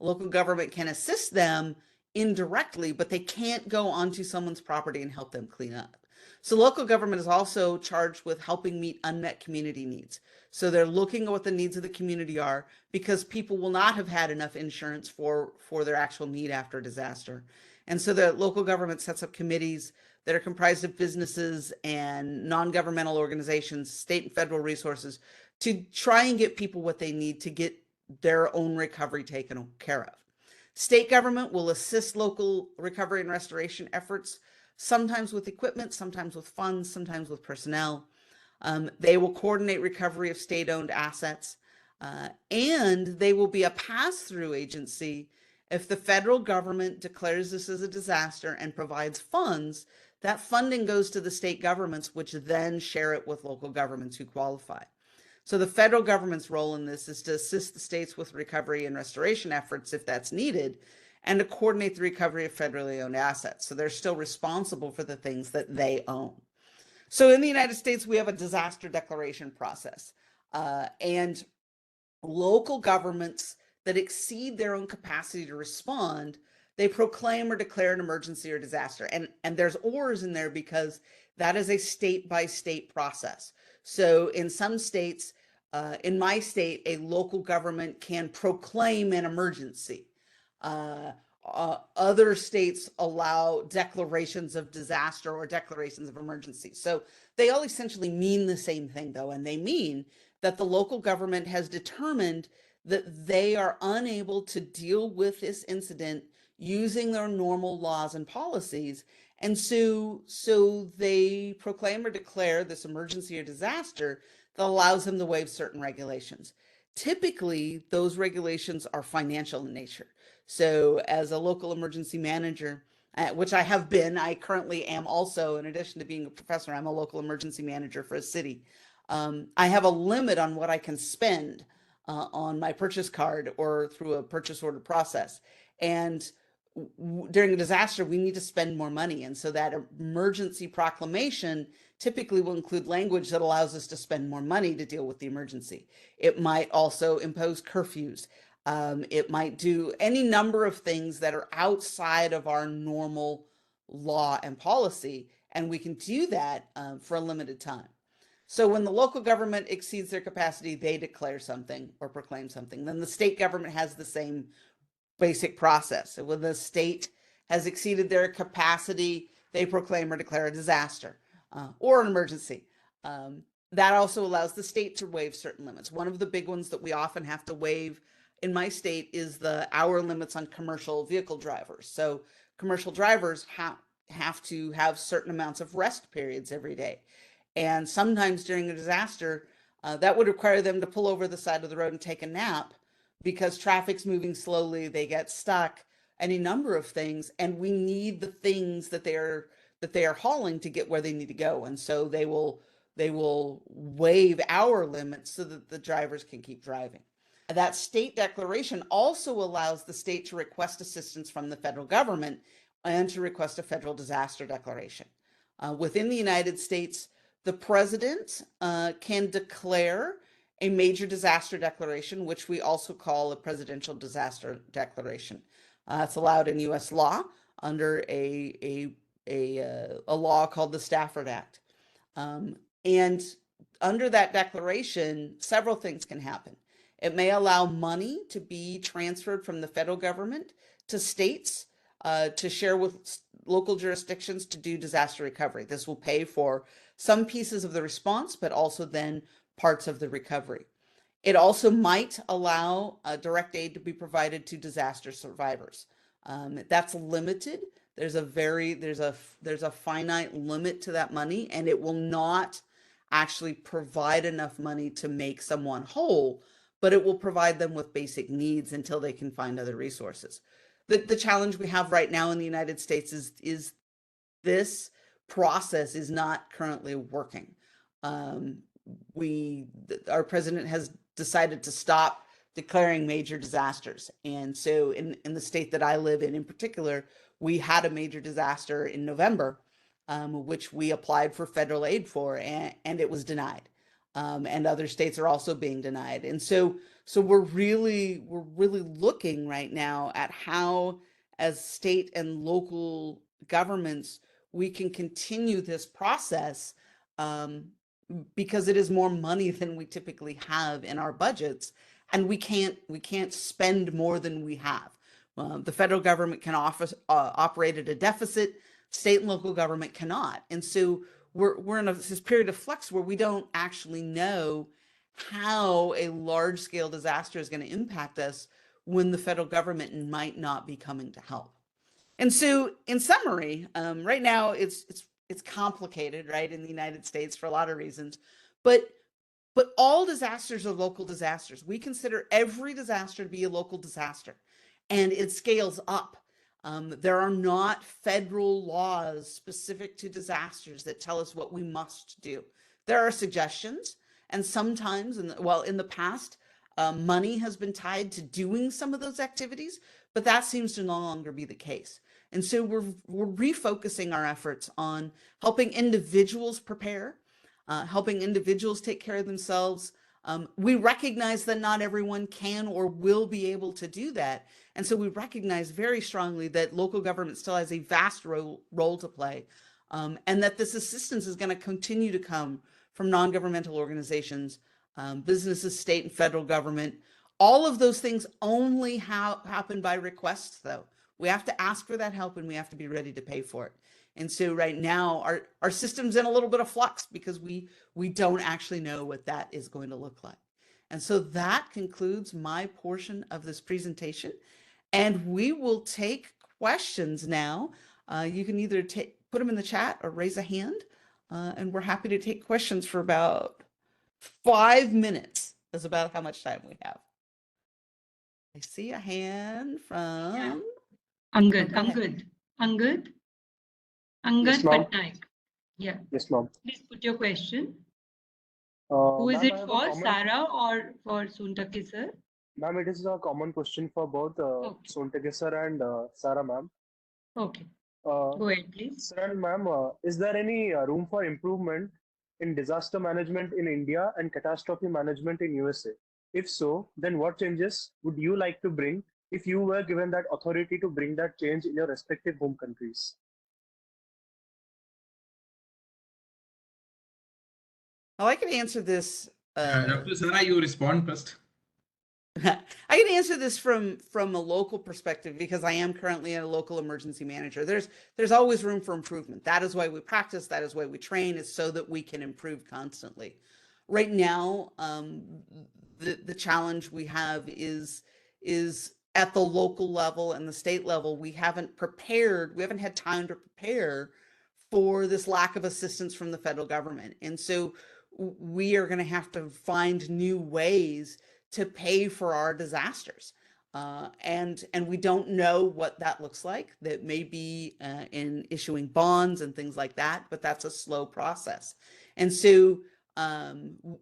Local government can assist them indirectly, but they can't go onto someone's property and help them clean up. So local government is also charged with helping meet unmet community needs. So they're looking at what the needs of the community are, because people will not have had enough insurance for their actual need after a disaster. And so the local government sets up committees that are comprised of businesses and non-governmental organizations, state and federal resources, to try and get people what they need to get their own recovery taken care of. State government will assist local recovery and restoration efforts, sometimes with equipment, sometimes with funds, sometimes with personnel. They will coordinate recovery of state-owned assets, and they will be a pass-through agency if the federal government declares this as a disaster and provides funds. That funding goes to the state governments, which then share it with local governments who qualify. So the federal government's role in this is to assist the states with recovery and restoration efforts if that's needed, and to coordinate the recovery of federally owned assets. So they're still responsible for the things that they own. So in the United States, we have a disaster declaration process, and local governments that exceed their own capacity to respond, they proclaim or declare an emergency or disaster. And there's ors in there because that is a state by state process. So in some states, in my state, a local government can proclaim an emergency. Other states allow declarations of disaster or declarations of emergency. So they all essentially mean the same thing, though, and they mean that the local government has determined that they are unable to deal with this incident using their normal laws and policies. And so they proclaim or declare this emergency or disaster that allows them to waive certain regulations. Typically, those regulations are financial in nature. So as a local emergency manager, which I have been, I currently am also, in addition to being a professor, I'm a local emergency manager for a city. I have a limit on what I can spend on my purchase card or through a purchase order process. And during a disaster, we need to spend more money. And so that emergency proclamation typically will include language that allows us to spend more money to deal with the emergency. It might also impose curfews. It might do any number of things that are outside of our normal law and policy, and we can do that for a limited time. So when the local government exceeds their capacity, they declare something or proclaim something. Then the state government has the same basic process. So when the state has exceeded their capacity, they proclaim or declare a disaster or an emergency. That also allows the state to waive certain limits. One of the big ones that we often have to waive in my state is the hour limits on commercial vehicle drivers. So commercial drivers have to have certain amounts of rest periods every day. And sometimes during a disaster, that would require them to pull over the side of the road and take a nap because traffic's moving slowly, they get stuck, any number of things, and we need the things that they are hauling to get where they need to go. And so they will waive hour limits so that the drivers can keep driving. That state declaration also allows the state to request assistance from the federal government and to request a federal disaster declaration. Within the United States, the president can declare a major disaster declaration, which we also call a presidential disaster declaration. It's allowed in U.S. law under a law called the Stafford Act. And under that declaration, several things can happen. It may allow money to be transferred from the federal government to states to share with local jurisdictions to do disaster recovery. This will pay for some pieces of the response, but also then parts of the recovery. It also might allow direct aid to be provided to disaster survivors. That's limited. There's a finite limit to that money, and it will not actually provide enough money to make someone whole, but it will provide them with basic needs until they can find other resources. The challenge we have right now in the United States is this process is not currently working. Our president has decided to stop declaring major disasters. And so in the state that I live in particular, we had a major disaster in November, which we applied for federal aid for, and it was denied. And other states are also being denied. And so we're really looking right now at how, as state and local governments, we can continue this process because it is more money than we typically have in our budgets, and we can't spend more than we have. The federal government can operate at a deficit. State and local government cannot, and so we're in this period of flux where we don't actually know how a large scale disaster is going to impact us when the federal government might not be coming to help. And so, in summary, right now it's complicated, right, in the United States for a lot of reasons, but all disasters are local disasters. We consider every disaster to be a local disaster, and it scales up. There are not federal laws specific to disasters that tell us what we must do. There are suggestions, and sometimes, in the past, money has been tied to doing some of those activities, but that seems to no longer be the case. And so we're refocusing our efforts on helping individuals prepare, helping individuals take care of themselves. We recognize that not everyone can or will be able to do that. And so we recognize very strongly that local government still has a vast role to play, and that this assistance is going to continue to come from non-governmental organizations, businesses, state and federal government. All of those things only happen by request, though. We have to ask for that help, and we have to be ready to pay for it. And so right now, our system's in a little bit of flux because we don't actually know what that is going to look like. And so that concludes my portion of this presentation. And we will take questions now. You can either put them in the chat or raise a hand. And we're happy to take questions for about 5 minutes. That's about how much time we have. I see a hand from Angad. go ahead. Angad Yes, ma'am. Patnaik. Yeah. Yes, ma'am. Please put your question. Who is Ma'am, it I have a for, comment. Sarah or for Sontake sir? Ma'am, it is a common question for both Okay. Sontake sir and Sarah, ma'am. Okay. Uh, Go ahead, please. Sir and ma'am, is there any room for improvement in disaster management in India and catastrophe management in USA? If so, then what changes would you like to bring if you were given that authority to bring that change in your respective home countries? Oh, I can answer this. Dr. Sarah, you respond first. I can answer this from a local perspective because I am currently a local emergency manager. There's always room for improvement. That is why we practice. That is why we train. Is so that we can improve constantly. Right now, the challenge we have is at the local level and the state level. We haven't prepared. We haven't had time to prepare for this lack of assistance from the federal government, and so we are going to have to find new ways to pay for our disasters. And we don't know what that looks like. That may be in issuing bonds and things like that, but that's a slow process. And so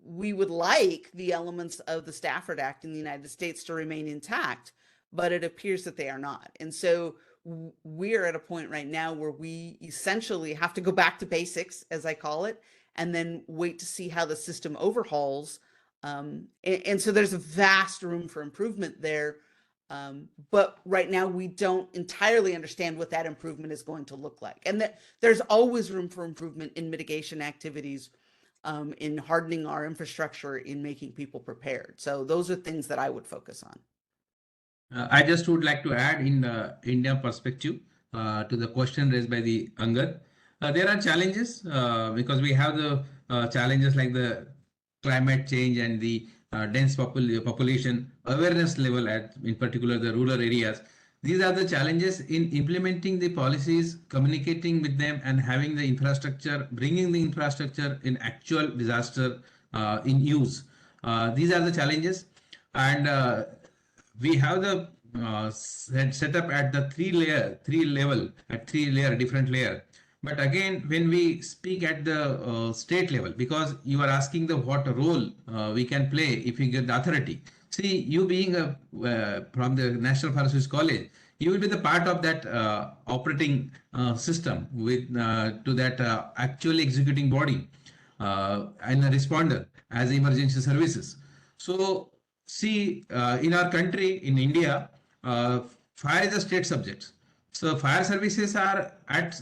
we would like the elements of the Stafford Act in the United States to remain intact, but it appears that they are not. And so we're at a point right now where we essentially have to go back to basics, as I call it, and then wait to see how the system overhauls. And so there's a vast room for improvement there. But right now we don't entirely understand what that improvement is going to look like. And that there's always room for improvement in mitigation activities, in hardening our infrastructure, in making people prepared. So those are things that I would focus on. I just would like to add in India perspective to the question raised by the Angad. There are challenges because we have the challenges like the climate change and the dense population awareness level in particular the rural areas. These are the challenges in implementing the policies, communicating with them and having the infrastructure, bringing the infrastructure in actual disaster in use. These are the challenges, and we have the set up at the three layer different layer. But again, when we speak at the state level, because you are asking the what role we can play if we get the authority. See, you being from the National Forest College, you will be the part of that operating system with to that actually executing body and a responder as emergency services. So see, in our country, in India, fire is a state subject. So fire services are at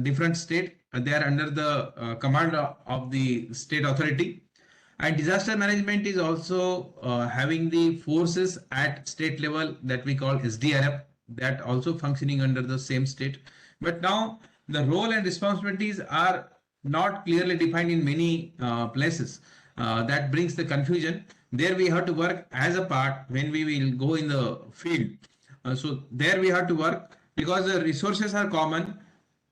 different state. They are under the command of the state authority. And disaster management is also having the forces at state level that we call SDRF, that also functioning under the same state. But now the role and responsibilities are not clearly defined in many places. that brings the confusion. There we have to work as a part when we will go in the field. So there we have to work because the resources are common,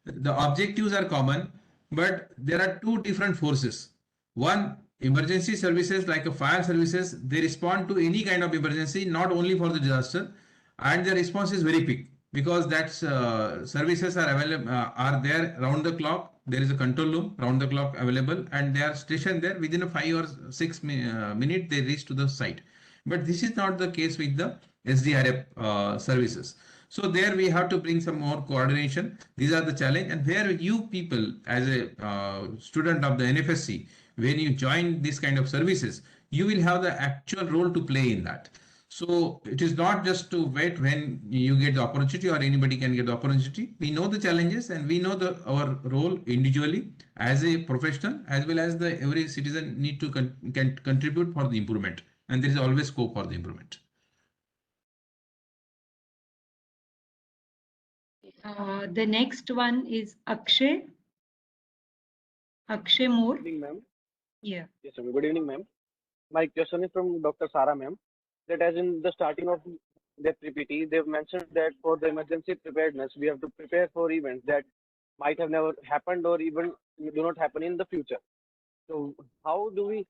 the objectives are common, but there are two different forces. One, emergency services like a fire services, they respond to any kind of emergency, not only for the disaster, and the response is very quick because that's services are available, are there round the clock. There is a control room round the clock available, and they are stationed there within a 5 or 6 minutes they reach to the site. But this is not the case with the SDRF services. So there we have to bring some more coordination. These are the challenge, and where you people as a student of the NFSC, when you join this kind of services, you will have the actual role to play in that. So it is not just to wait when you get the opportunity or anybody can get the opportunity. We know the challenges and we know our role individually as a professional, as well as the every citizen need to can contribute for the improvement, and there is always scope for the improvement. The next one is Akshay. Akshay Moore. Good evening, ma'am. Yeah. Yes, ma'am. Good evening, ma'am. My question is from Dr. Sara, ma'am. That as in the starting of their PPT, they've mentioned that for the emergency preparedness, we have to prepare for events that might have never happened or even do not happen in the future. So how do we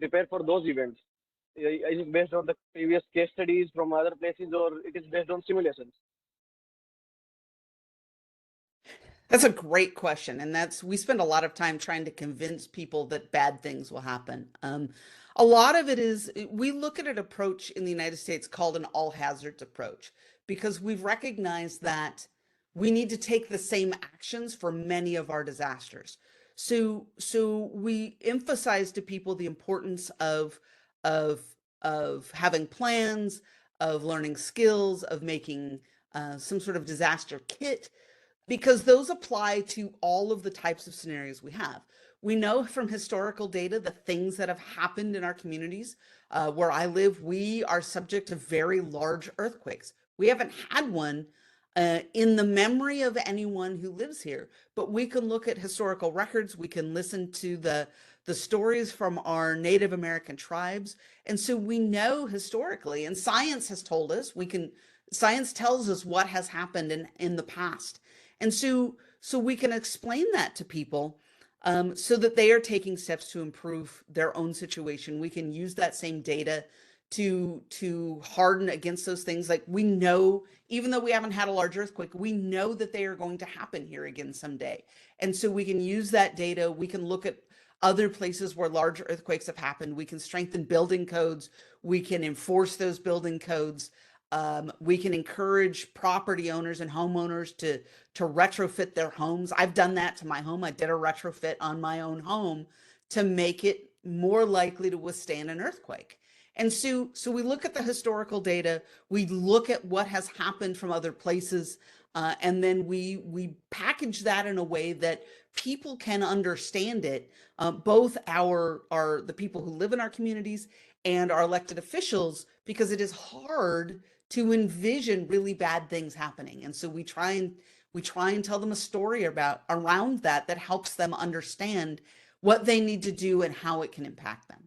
prepare for those events? Is it based on the previous case studies from other places or it is based on simulations? That's a great question. And we spend a lot of time trying to convince people that bad things will happen. A lot of it is, we look at an approach in the United States called an all hazards approach, because we've recognized that we need to take the same actions for many of our disasters. So we emphasize to people the importance of having plans, of learning skills, of making some sort of disaster kit, because those apply to all of the types of scenarios we have. We know from historical data the things that have happened in our communities. Where I live, we are subject to very large earthquakes. We haven't had one in the memory of anyone who lives here, but we can look at historical records. We can listen to the stories from our Native American tribes. And so we know historically, and science has told us, science tells us what has happened in the past. And so we can explain that to people so that they are taking steps to improve their own situation. We can use that same data to harden against those things. Like, we know, even though we haven't had a large earthquake, we know that they are going to happen here again someday. And so we can use that data. We can look at other places where large earthquakes have happened. We can strengthen building codes. We can enforce those building codes. We can encourage property owners and homeowners to retrofit their homes. I've done that to my home. I did a retrofit on my own home to make it more likely to withstand an earthquake. And so we look at the historical data, we look at what has happened from other places, and then we package that in a way that people can understand it, both the people who live in our communities and our elected officials, because it is hard to envision really bad things happening. And so we try and tell them a story around that helps them understand what they need to do and how it can impact them.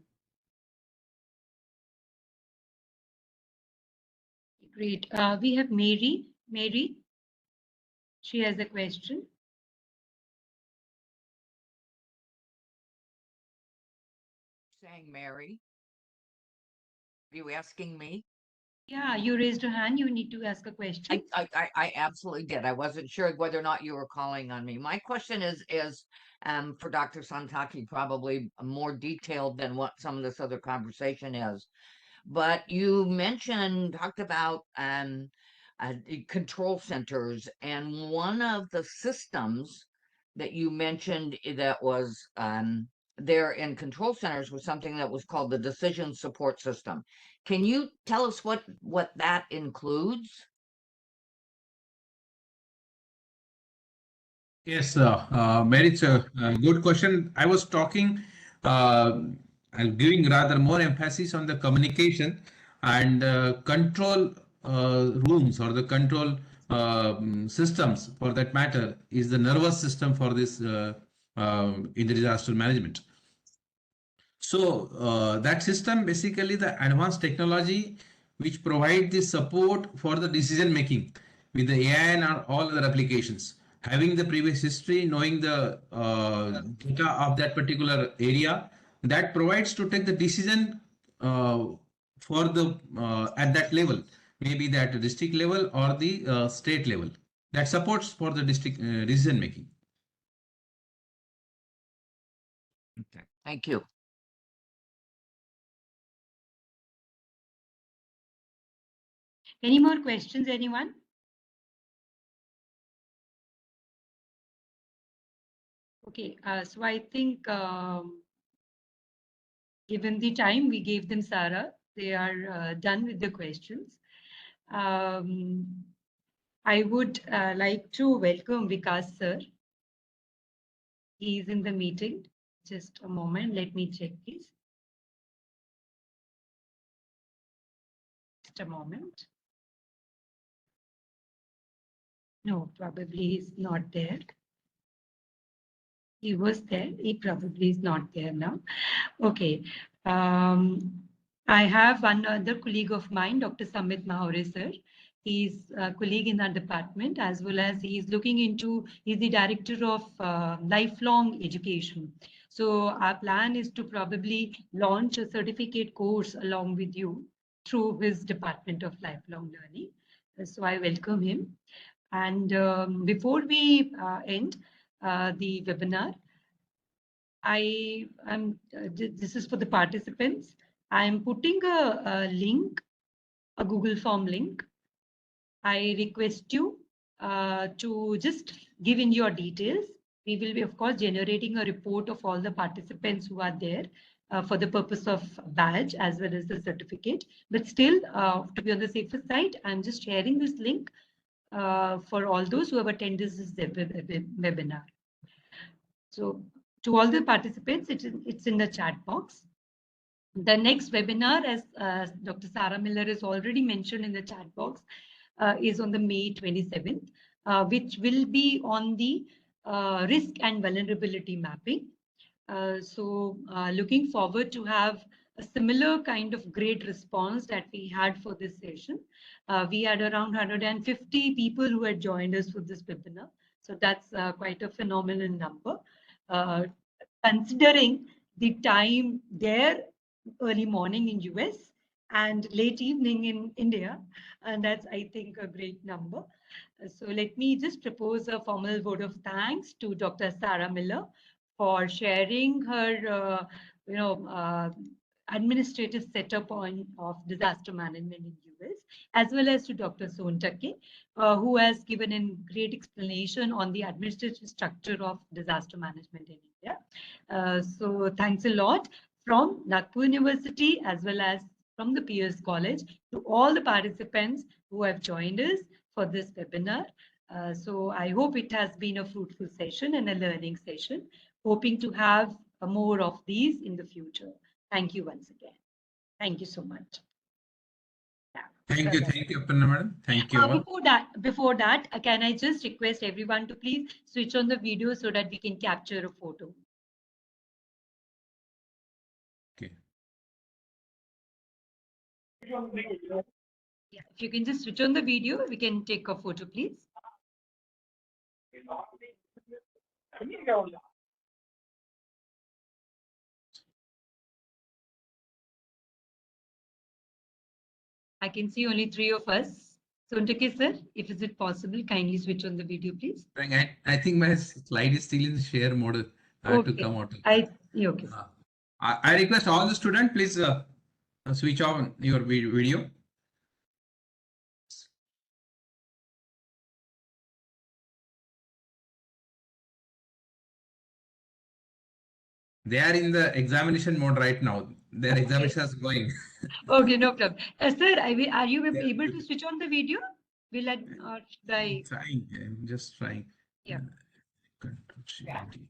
Great. We have Mary. Mary, she has a question. Saying Mary. Are you asking me? Yeah, you raised your hand. You need to ask a question. I absolutely did. I wasn't sure whether or not you were calling on me. My question is for Dr. Sontake, probably more detailed than what some of this other conversation is. But you talked about control centers, and one of the systems that you mentioned that was there in control centers was something that was called the decision support system. Can you tell us what that includes? Yes, Mary, it's a good question. I was talking, I'm giving rather more emphasis on the communication and control rooms, or the control systems for that matter, is the nervous system for this in the disaster management. So that system basically the advanced technology which provide the support for the decision making with the AI and all other applications. Having the previous history, knowing the data of that particular area, that provides to take the decision for the at that level, maybe that district level or the state level. That supports for the district decision making. Okay. Thank you. Any more questions, anyone? Okay, so I think given the time we gave them, Sarah, they are done with the questions. I would like to welcome Vikas sir. He is in the meeting. Just a moment, let me check this. Just a moment. No, probably he's not there. He was there. He probably is not there now. Okay. I have one other colleague of mine, Dr. Samit Mahore sir. He's a colleague in our department, as well as he's looking into, he's the director of lifelong education. So our plan is to probably launch a certificate course along with you through his department of lifelong learning. So I welcome him. And before we end the webinar, this is for the participants. I am putting a link, a Google form link. I request you to just give in your details. We will be, of course, generating a report of all the participants who are there for the purpose of badge as well as the certificate. But still, to be on the safer side, I'm just sharing this link for all those who have attended this webinar. So to all the participants, it's in the chat box. The next webinar, as Dr. Sarah Miller has already mentioned in the chat box, is on the May 27th, which will be on the risk and vulnerability mapping. So looking forward to have a similar kind of great response that we had for this session. We had around 150 people who had joined us for this webinar. So that's quite a phenomenal number. Considering the time there, early morning in US and late evening in India, and that's, I think, a great number. So let me just propose a formal vote of thanks to Dr. Sarah Miller for sharing her, administrative setup of disaster management in US, as well as to Dr. Sontake, who has given a great explanation on the administrative structure of disaster management in India. So thanks a lot from Nagpur University, as well as from the Pierce College, to all the participants who have joined us for this webinar. So I hope it has been a fruitful session and a learning session, hoping to have more of these in the future. Thank you once again. Thank you so much. Thank you, Aparna madam. Thank you all. Before that, can I just request everyone to please switch on the video so that we can capture a photo. Okay. Yeah, if you can just switch on the video, we can take a photo, please. I can see only 3 of us. Sontake sir, if is it possible, kindly switch on the video, please. I think my slide is still in share mode. I have to come out. Okay. I request all the students, please switch on your video. They are in the examination mode right now. Their examination is going. Okay, no problem. Sir, are you able to switch on the video? Will I, or should I? I'm just trying. Yeah. Control-C-D.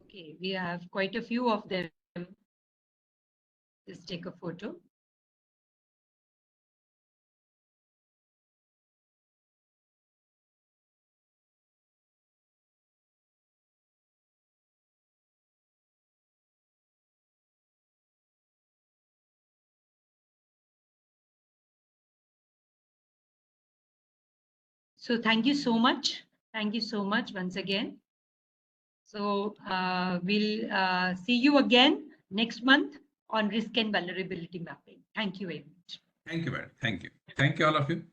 Okay, we have quite a few of them. Just take a photo. So thank you so much. Thank you so much once again. So we'll see you again next month on risk and vulnerability mapping. Thank you very much. Thank you, madam. Thank you. Thank you, all of you.